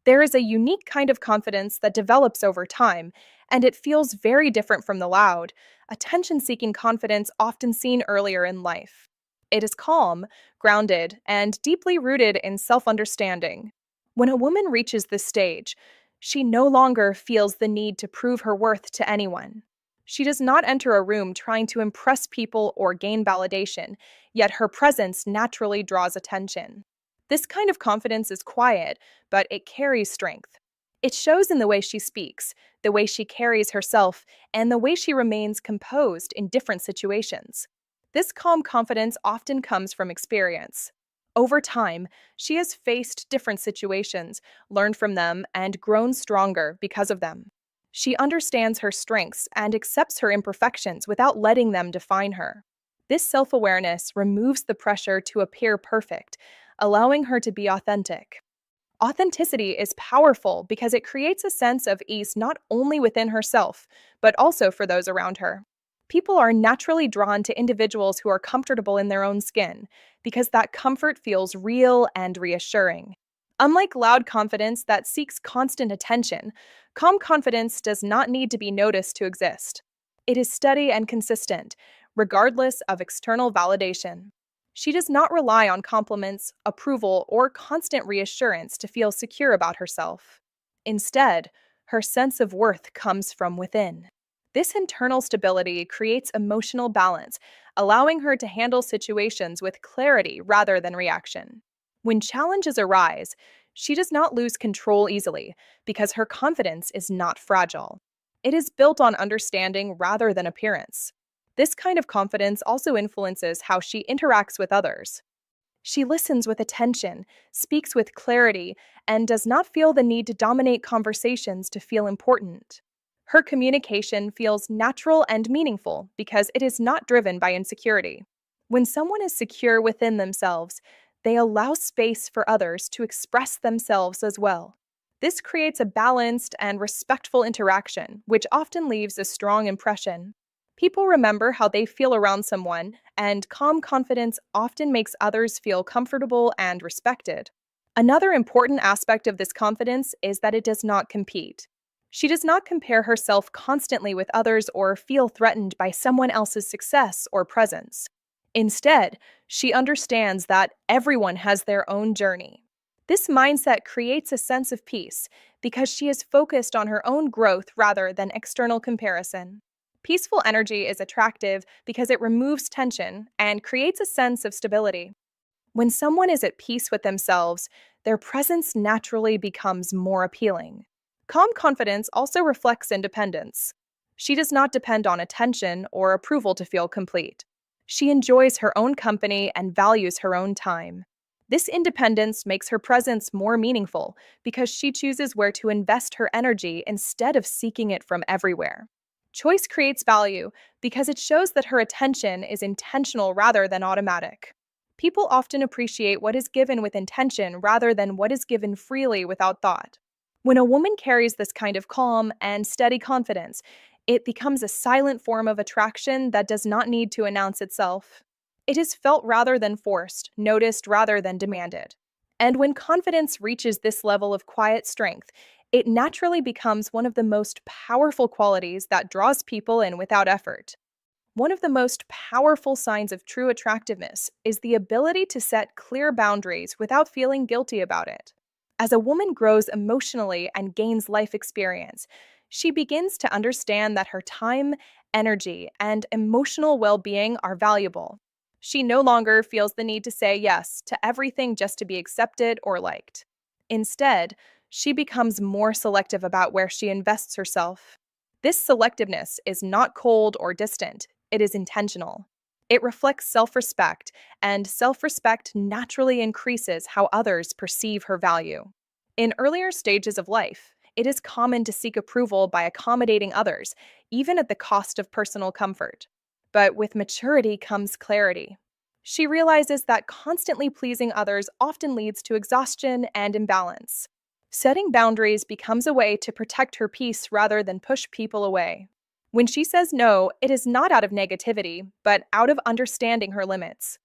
There is a unique kind of confidence that develops over time, and it feels very different from the loud, attention seeking confidence often seen earlier in life. It is calm, grounded, and deeply rooted in self understanding. When a woman reaches this stage, she no longer feels the need to prove her worth to anyone. She does not enter a room trying to impress people or gain validation, yet her presence naturally draws attention. This kind of confidence is quiet, but it carries strength. It shows in the way she speaks, the way she carries herself, and the way she remains composed in different situations. This calm confidence often comes from experience. Over time, she has faced different situations, learned from them, and grown stronger because of them. She understands her strengths and accepts her imperfections without letting them define her. This self awareness removes the pressure to appear perfect, allowing her to be authentic. Authenticity is powerful because it creates a sense of ease not only within herself, but also for those around her. People are naturally drawn to individuals who are comfortable in their own skin because that comfort feels real and reassuring. Unlike loud confidence that seeks constant attention, calm confidence does not need to be noticed to exist. It is steady and consistent, regardless of external validation. She does not rely on compliments, approval, or constant reassurance to feel secure about herself. Instead, her sense of worth comes from within. This internal stability creates emotional balance, allowing her to handle situations with clarity rather than reaction. When challenges arise, she does not lose control easily because her confidence is not fragile. It is built on understanding rather than appearance. This kind of confidence also influences how she interacts with others. She listens with attention, speaks with clarity, and does not feel the need to dominate conversations to feel important. Her communication feels natural and meaningful because it is not driven by insecurity. When someone is secure within themselves, they allow space for others to express themselves as well. This creates a balanced and respectful interaction, which often leaves a strong impression. People remember how they feel around someone, and calm confidence often makes others feel comfortable and respected. Another important aspect of this confidence is that it does not compete. She does not compare herself constantly with others or feel threatened by someone else's success or presence. Instead, she understands that everyone has their own journey. This mindset creates a sense of peace because she is focused on her own growth rather than external comparison. Peaceful energy is attractive because it removes tension and creates a sense of stability. When someone is at peace with themselves, their presence naturally becomes more appealing. Calm confidence also reflects independence. She does not depend on attention or approval to feel complete. She enjoys her own company and values her own time. This independence makes her presence more meaningful because she chooses where to invest her energy instead of seeking it from everywhere. Choice creates value because it shows that her attention is intentional rather than automatic. People often appreciate what is given with intention rather than what is given freely without thought. When a woman carries this kind of calm and steady confidence, it becomes a silent form of attraction that does not need to announce itself. It is felt rather than forced, noticed rather than demanded. And when confidence reaches this level of quiet strength, it naturally becomes one of the most powerful qualities that draws people in without effort. One of the most powerful signs of true attractiveness is the ability to set clear boundaries without feeling guilty about it. As a woman grows emotionally and gains life experience, she begins to understand that her time, energy, and emotional well-being are valuable. She no longer feels the need to say yes to everything just to be accepted or liked. Instead, she becomes more selective about where she invests herself. This selectiveness is not cold or distant, it is intentional. It reflects self-respect, and self-respect naturally increases how others perceive her value. In earlier stages of life, it is common to seek approval by accommodating others, even at the cost of personal comfort. But with maturity comes clarity. She realizes that constantly pleasing others often leads to exhaustion and imbalance. Setting boundaries becomes a way to protect her peace rather than push people away. When she says no, it is not out of negativity, but out of understanding her limits.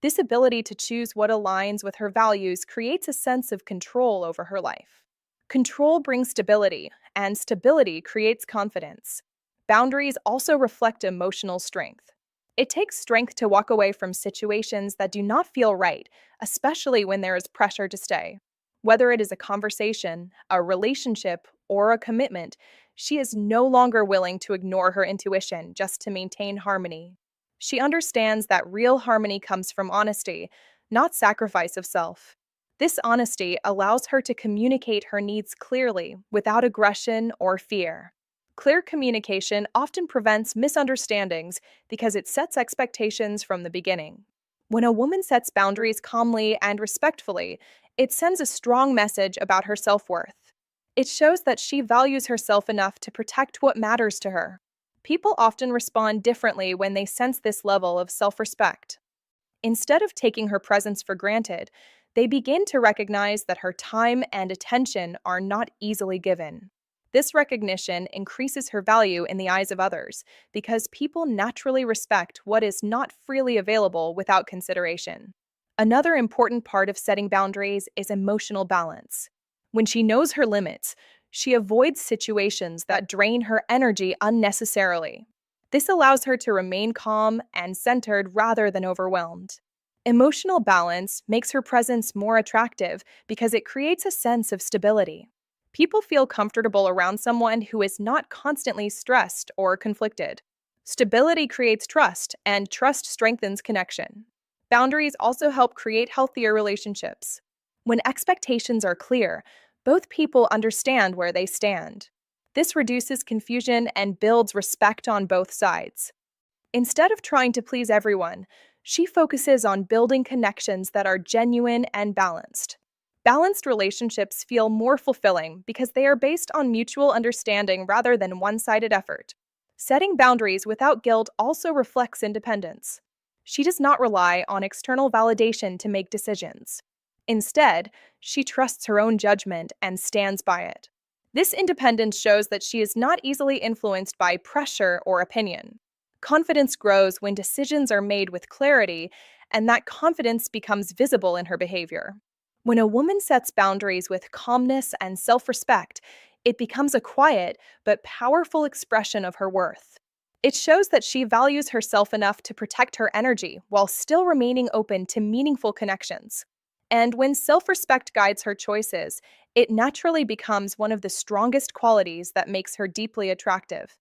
This ability to choose what aligns with her values creates a sense of control over her life. Control brings stability, and stability creates confidence. Boundaries also reflect emotional strength. It takes strength to walk away from situations that do not feel right, especially when there is pressure to stay. Whether it is a conversation, a relationship, or a commitment, she is no longer willing to ignore her intuition just to maintain harmony. She understands that real harmony comes from honesty, not sacrifice of self. This honesty allows her to communicate her needs clearly without aggression or fear. Clear communication often prevents misunderstandings because it sets expectations from the beginning. When a woman sets boundaries calmly and respectfully, it sends a strong message about her self worth. It shows that she values herself enough to protect what matters to her. People often respond differently when they sense this level of self respect. Instead of taking her presence for granted, they begin to recognize that her time and attention are not easily given. This recognition increases her value in the eyes of others because people naturally respect what is not freely available without consideration. Another important part of setting boundaries is emotional balance. When she knows her limits, she avoids situations that drain her energy unnecessarily. This allows her to remain calm and centered rather than overwhelmed. Emotional balance makes her presence more attractive because it creates a sense of stability. People feel comfortable around someone who is not constantly stressed or conflicted. Stability creates trust, and trust strengthens connection. Boundaries also help create healthier relationships. When expectations are clear, both people understand where they stand. This reduces confusion and builds respect on both sides. Instead of trying to please everyone, she focuses on building connections that are genuine and balanced. Balanced relationships feel more fulfilling because they are based on mutual understanding rather than one sided effort. Setting boundaries without guilt also reflects independence. She does not rely on external validation to make decisions. Instead, she trusts her own judgment and stands by it. This independence shows that she is not easily influenced by pressure or opinion. Confidence grows when decisions are made with clarity, and that confidence becomes visible in her behavior. When a woman sets boundaries with calmness and self respect, it becomes a quiet but powerful expression of her worth. It shows that she values herself enough to protect her energy while still remaining open to meaningful connections. And when self respect guides her choices, it naturally becomes one of the strongest qualities that makes her deeply attractive.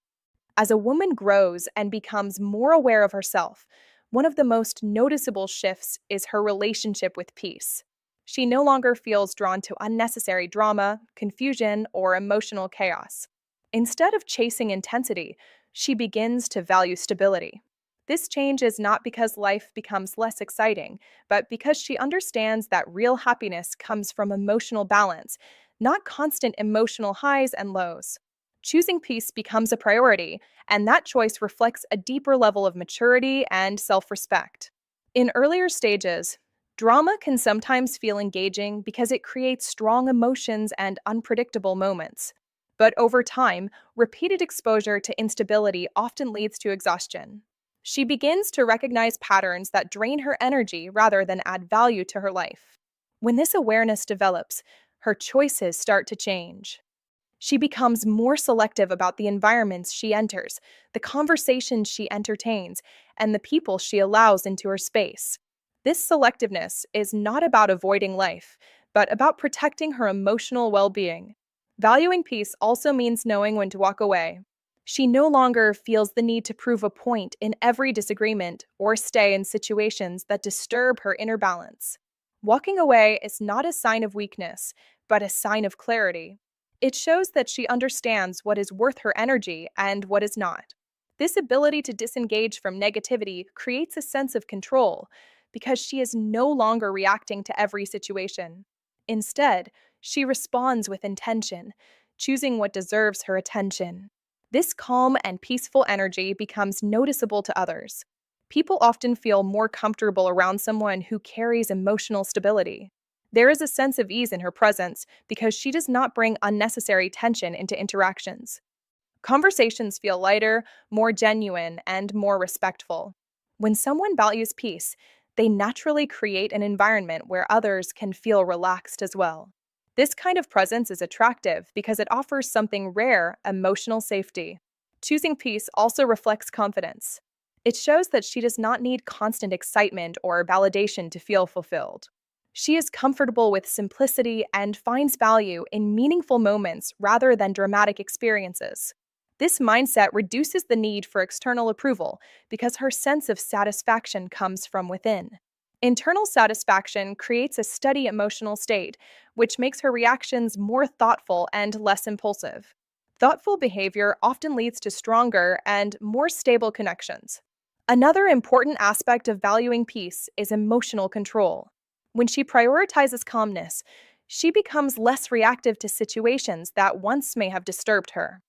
As a woman grows and becomes more aware of herself, one of the most noticeable shifts is her relationship with peace. She no longer feels drawn to unnecessary drama, confusion, or emotional chaos. Instead of chasing intensity, she begins to value stability. This change is not because life becomes less exciting, but because she understands that real happiness comes from emotional balance, not constant emotional highs and lows. Choosing peace becomes a priority, and that choice reflects a deeper level of maturity and self respect. In earlier stages, drama can sometimes feel engaging because it creates strong emotions and unpredictable moments. But over time, repeated exposure to instability often leads to exhaustion. She begins to recognize patterns that drain her energy rather than add value to her life. When this awareness develops, her choices start to change. She becomes more selective about the environments she enters, the conversations she entertains, and the people she allows into her space. This selectiveness is not about avoiding life, but about protecting her emotional well being. Valuing peace also means knowing when to walk away. She no longer feels the need to prove a point in every disagreement or stay in situations that disturb her inner balance. Walking away is not a sign of weakness, but a sign of clarity. It shows that she understands what is worth her energy and what is not. This ability to disengage from negativity creates a sense of control because she is no longer reacting to every situation. Instead, she responds with intention, choosing what deserves her attention. This calm and peaceful energy becomes noticeable to others. People often feel more comfortable around someone who carries emotional stability. There is a sense of ease in her presence because she does not bring unnecessary tension into interactions. Conversations feel lighter, more genuine, and more respectful. When someone values peace, they naturally create an environment where others can feel relaxed as well. This kind of presence is attractive because it offers something rare, emotional safety. Choosing peace also reflects confidence. It shows that she does not need constant excitement or validation to feel fulfilled. She is comfortable with simplicity and finds value in meaningful moments rather than dramatic experiences. This mindset reduces the need for external approval because her sense of satisfaction comes from within. Internal satisfaction creates a steady emotional state, which makes her reactions more thoughtful and less impulsive. Thoughtful behavior often leads to stronger and more stable connections. Another important aspect of valuing peace is emotional control. When she prioritizes calmness, she becomes less reactive to situations that once may have disturbed her.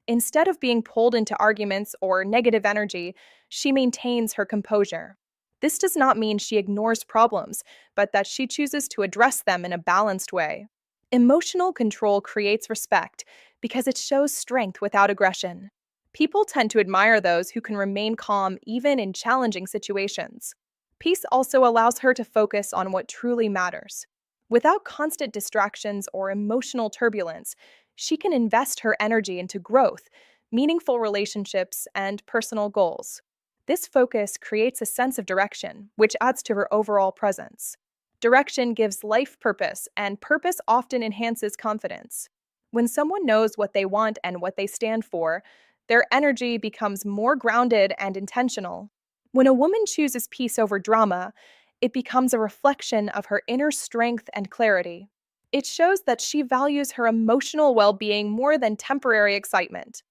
Instead of being pulled into arguments or negative energy, she maintains her composure. This does not mean she ignores problems, but that she chooses to address them in a balanced way. Emotional control creates respect because it shows strength without aggression. People tend to admire those who can remain calm even in challenging situations. Peace also allows her to focus on what truly matters. Without constant distractions or emotional turbulence, she can invest her energy into growth, meaningful relationships, and personal goals. This focus creates a sense of direction, which adds to her overall presence. Direction gives life purpose, and purpose often enhances confidence. When someone knows what they want and what they stand for, their energy becomes more grounded and intentional. When a woman chooses peace over drama, it becomes a reflection of her inner strength and clarity. It shows that she values her emotional well being more than temporary excitement.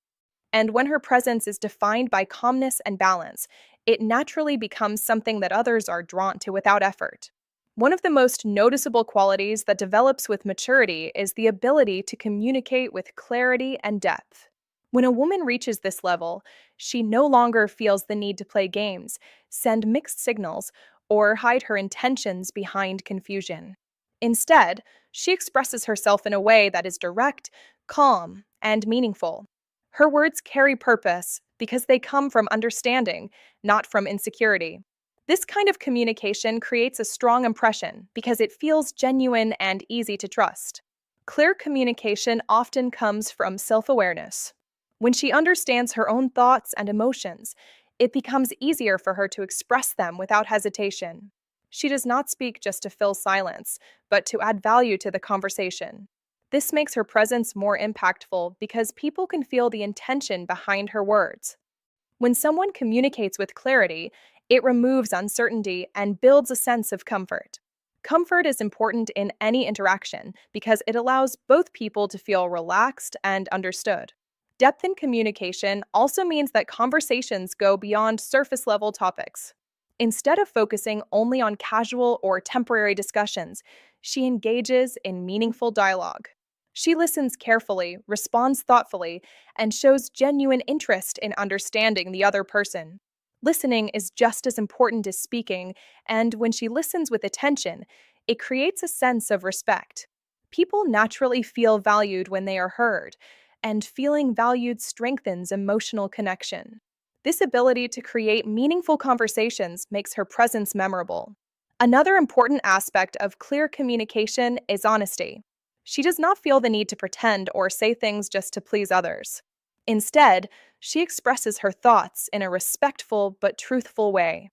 And when her presence is defined by calmness and balance, it naturally becomes something that others are drawn to without effort. One of the most noticeable qualities that develops with maturity is the ability to communicate with clarity and depth. When a woman reaches this level, she no longer feels the need to play games, send mixed signals, or hide her intentions behind confusion. Instead, she expresses herself in a way that is direct, calm, and meaningful. Her words carry purpose because they come from understanding, not from insecurity. This kind of communication creates a strong impression because it feels genuine and easy to trust. Clear communication often comes from self-awareness. When she understands her own thoughts and emotions, it becomes easier for her to express them without hesitation. She does not speak just to fill silence, but to add value to the conversation. This makes her presence more impactful because people can feel the intention behind her words. When someone communicates with clarity, it removes uncertainty and builds a sense of comfort. Comfort is important in any interaction because it allows both people to feel relaxed and understood. Depth in communication also means that conversations go beyond surface level topics. Instead of focusing only on casual or temporary discussions, she engages in meaningful dialogue. She listens carefully, responds thoughtfully, and shows genuine interest in understanding the other person. Listening is just as important as speaking, and when she listens with attention, it creates a sense of respect. People naturally feel valued when they are heard, and feeling valued strengthens emotional connection. This ability to create meaningful conversations makes her presence memorable. Another important aspect of clear communication is honesty. She does not feel the need to pretend or say things just to please others. Instead, she expresses her thoughts in a respectful but truthful way.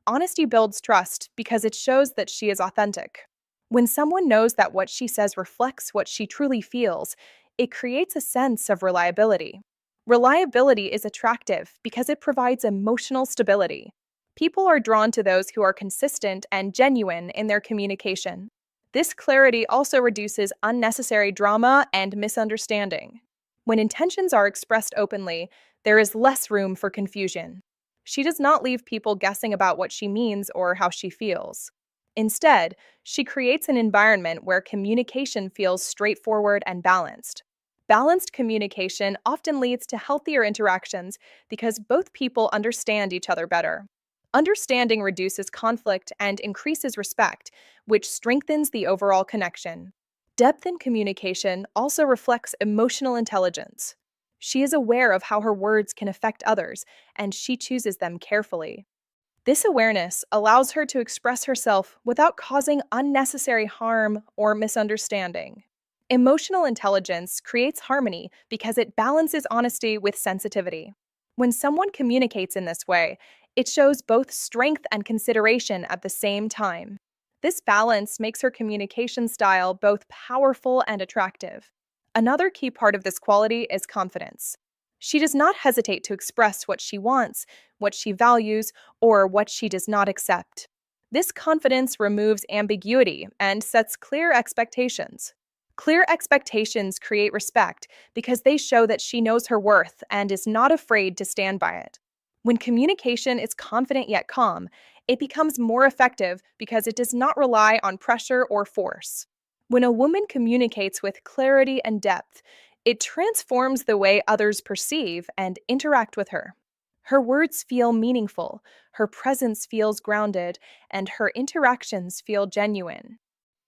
Honesty builds trust because it shows that she is authentic. When someone knows that what she says reflects what she truly feels, it creates a sense of reliability. Reliability is attractive because it provides emotional stability. People are drawn to those who are consistent and genuine in their communication. This clarity also reduces unnecessary drama and misunderstanding. When intentions are expressed openly, there is less room for confusion. She does not leave people guessing about what she means or how she feels. Instead, she creates an environment where communication feels straightforward and balanced. Balanced communication often leads to healthier interactions because both people understand each other better. Understanding reduces conflict and increases respect, which strengthens the overall connection. Depth in communication also reflects emotional intelligence. She is aware of how her words can affect others, and she chooses them carefully. This awareness allows her to express herself without causing unnecessary harm or misunderstanding. Emotional intelligence creates harmony because it balances honesty with sensitivity. When someone communicates in this way, it shows both strength and consideration at the same time. This balance makes her communication style both powerful and attractive. Another key part of this quality is confidence. She does not hesitate to express what she wants, what she values, or what she does not accept. This confidence removes ambiguity and sets clear expectations. Clear expectations create respect because they show that she knows her worth and is not afraid to stand by it. When communication is confident yet calm, it becomes more effective because it does not rely on pressure or force. When a woman communicates with clarity and depth, it transforms the way others perceive and interact with her. Her words feel meaningful, her presence feels grounded, and her interactions feel genuine.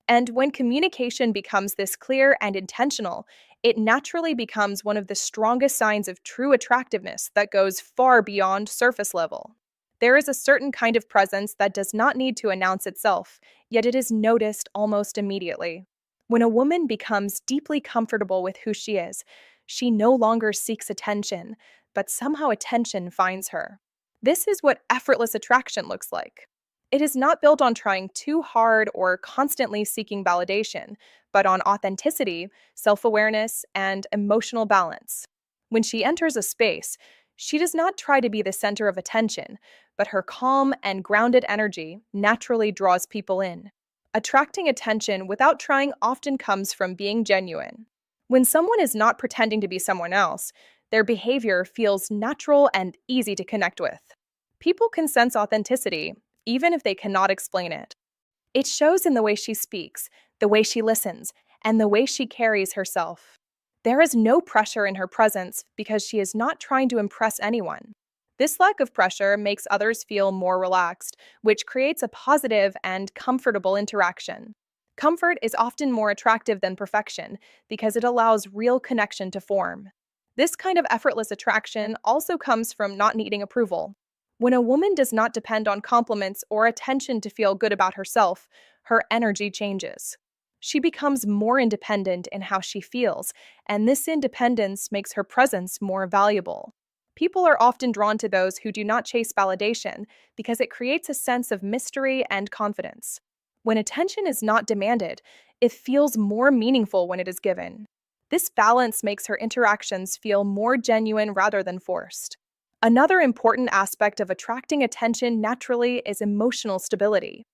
And when communication becomes this clear and intentional, it naturally becomes one of the strongest signs of true attractiveness that goes far beyond surface level. There is a certain kind of presence that does not need to announce itself, yet it is noticed almost immediately. When a woman becomes deeply comfortable with who she is, she no longer seeks attention, but somehow attention finds her. This is what effortless attraction looks like. It is not built on trying too hard or constantly seeking validation, but on authenticity, self awareness, and emotional balance. When she enters a space, she does not try to be the center of attention, but her calm and grounded energy naturally draws people in. Attracting attention without trying often comes from being genuine. When someone is not pretending to be someone else, their behavior feels natural and easy to connect with. People can sense authenticity even if they cannot explain it. It shows in the way she speaks, the way she listens, and the way she carries herself. There is no pressure in her presence because she is not trying to impress anyone. This lack of pressure makes others feel more relaxed, which creates a positive and comfortable interaction. Comfort is often more attractive than perfection because it allows real connection to form. This kind of effortless attraction also comes from not needing approval. When a woman does not depend on compliments or attention to feel good about herself, her energy changes. She becomes more independent in how she feels, and this independence makes her presence more valuable. People are often drawn to those who do not chase validation because it creates a sense of mystery and confidence. When attention is not demanded, it feels more meaningful when it is given. This balance makes her interactions feel more genuine rather than forced. Another important aspect of attracting attention naturally is emotional stability.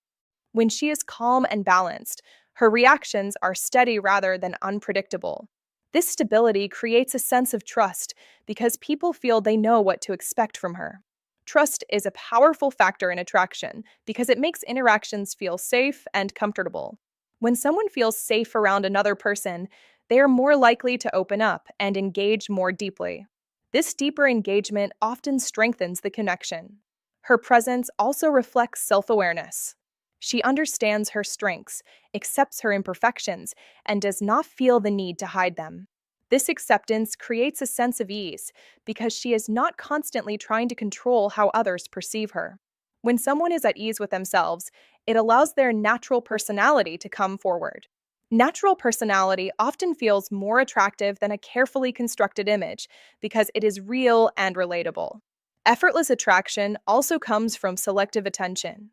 When she is calm and balanced, her reactions are steady rather than unpredictable. This stability creates a sense of trust because people feel they know what to expect from her. Trust is a powerful factor in attraction because it makes interactions feel safe and comfortable. When someone feels safe around another person, they are more likely to open up and engage more deeply. This deeper engagement often strengthens the connection. Her presence also reflects self-awareness. She understands her strengths, accepts her imperfections, and does not feel the need to hide them. This acceptance creates a sense of ease because she is not constantly trying to control how others perceive her. When someone is at ease with themselves, it allows their natural personality to come forward. Natural personality often feels more attractive than a carefully constructed image because it is real and relatable. Effortless attraction also comes from selective attention.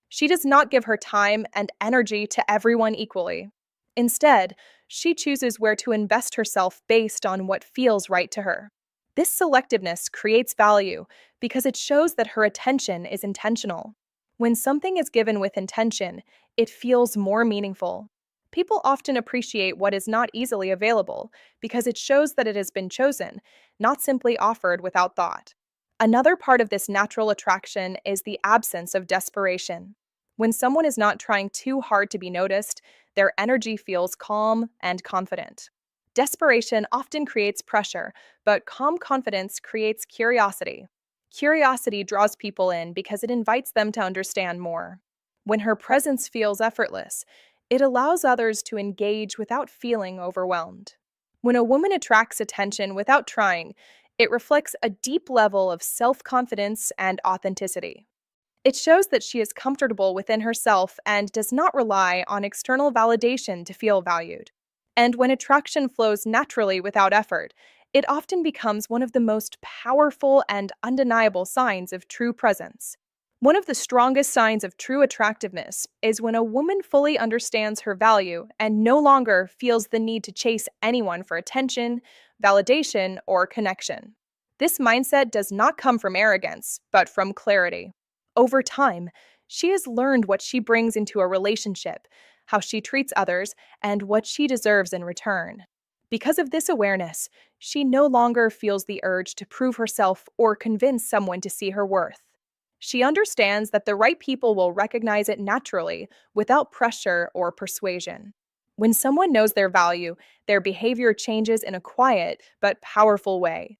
She does not give her time and energy to everyone equally. Instead, she chooses where to invest herself based on what feels right to her. This selectiveness creates value because it shows that her attention is intentional. When something is given with intention, it feels more meaningful. People often appreciate what is not easily available because it shows that it has been chosen, not simply offered without thought. Another part of this natural attraction is the absence of desperation. When someone is not trying too hard to be noticed, their energy feels calm and confident. Desperation often creates pressure, but calm confidence creates curiosity. Curiosity draws people in because it invites them to understand more. When her presence feels effortless, it allows others to engage without feeling overwhelmed. When a woman attracts attention without trying, it reflects a deep level of self-confidence and authenticity. It shows that she is comfortable within herself and does not rely on external validation to feel valued. And when attraction flows naturally without effort, it often becomes one of the most powerful and undeniable signs of true presence. One of the strongest signs of true attractiveness is when a woman fully understands her value and no longer feels the need to chase anyone for attention, validation, or connection. This mindset does not come from arrogance, but from clarity. Over time, she has learned what she brings into a relationship, how she treats others, and what she deserves in return. Because of this awareness, she no longer feels the urge to prove herself or convince someone to see her worth. She understands that the right people will recognize it naturally, without pressure or persuasion. When someone knows their value, their behavior changes in a quiet but powerful way.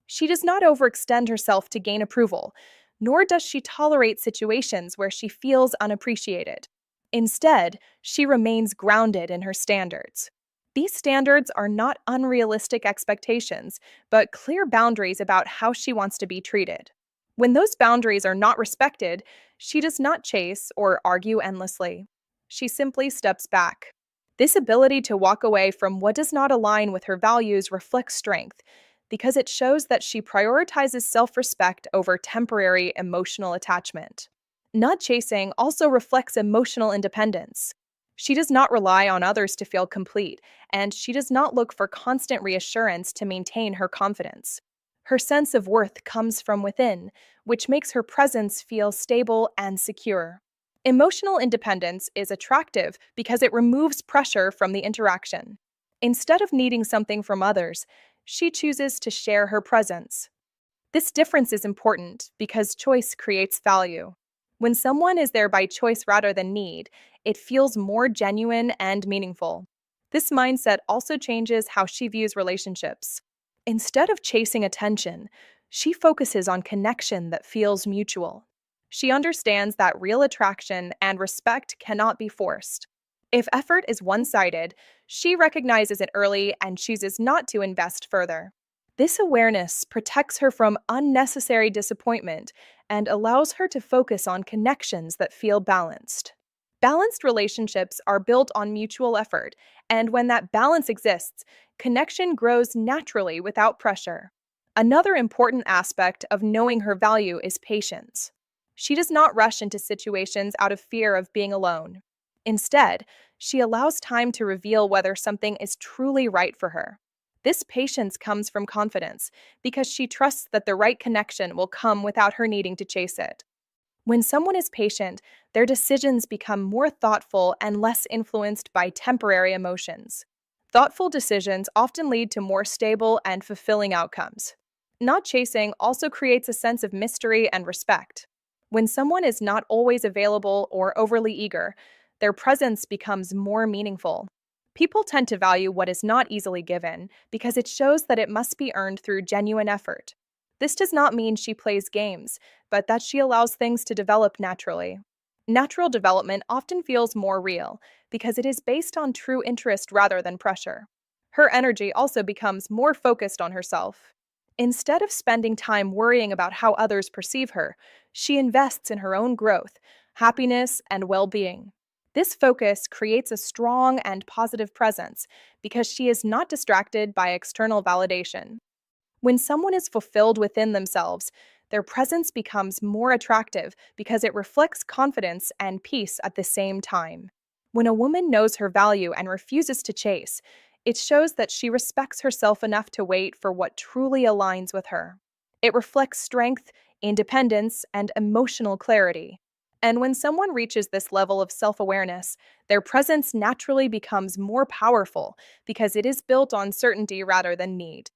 She does not overextend herself to gain approval, nor does she tolerate situations where she feels unappreciated. Instead, she remains grounded in her standards. These standards are not unrealistic expectations, but clear boundaries about how she wants to be treated. When those boundaries are not respected, she does not chase or argue endlessly. She simply steps back. This ability to walk away from what does not align with her values reflects strength, because it shows that she prioritizes self respect over temporary emotional attachment. Not chasing also reflects emotional independence. She does not rely on others to feel complete, and she does not look for constant reassurance to maintain her confidence. Her sense of worth comes from within, which makes her presence feel stable and secure. Emotional independence is attractive because it removes pressure from the interaction. Instead of needing something from others, she chooses to share her presence. This difference is important because choice creates value. When someone is there by choice rather than need, it feels more genuine and meaningful. This mindset also changes how she views relationships. Instead of chasing attention, she focuses on connection that feels mutual. She understands that real attraction and respect cannot be forced. If effort is one sided, she recognizes it early and chooses not to invest further. This awareness protects her from unnecessary disappointment and allows her to focus on connections that feel balanced. Balanced relationships are built on mutual effort, and when that balance exists, connection grows naturally without pressure. Another important aspect of knowing her value is patience. She does not rush into situations out of fear of being alone. Instead, she allows time to reveal whether something is truly right for her. This patience comes from confidence because she trusts that the right connection will come without her needing to chase it. When someone is patient, their decisions become more thoughtful and less influenced by temporary emotions. Thoughtful decisions often lead to more stable and fulfilling outcomes. Not chasing also creates a sense of mystery and respect. When someone is not always available or overly eager, their presence becomes more meaningful. People tend to value what is not easily given because it shows that it must be earned through genuine effort. This does not mean she plays games, but that she allows things to develop naturally. Natural development often feels more real because it is based on true interest rather than pressure. Her energy also becomes more focused on herself. Instead of spending time worrying about how others perceive her, she invests in her own growth, happiness, and well being. This focus creates a strong and positive presence because she is not distracted by external validation. When someone is fulfilled within themselves, their presence becomes more attractive because it reflects confidence and peace at the same time. When a woman knows her value and refuses to chase, it shows that she respects herself enough to wait for what truly aligns with her. It reflects strength, independence, and emotional clarity. And when someone reaches this level of self awareness, their presence naturally becomes more powerful because it is built on certainty rather than need.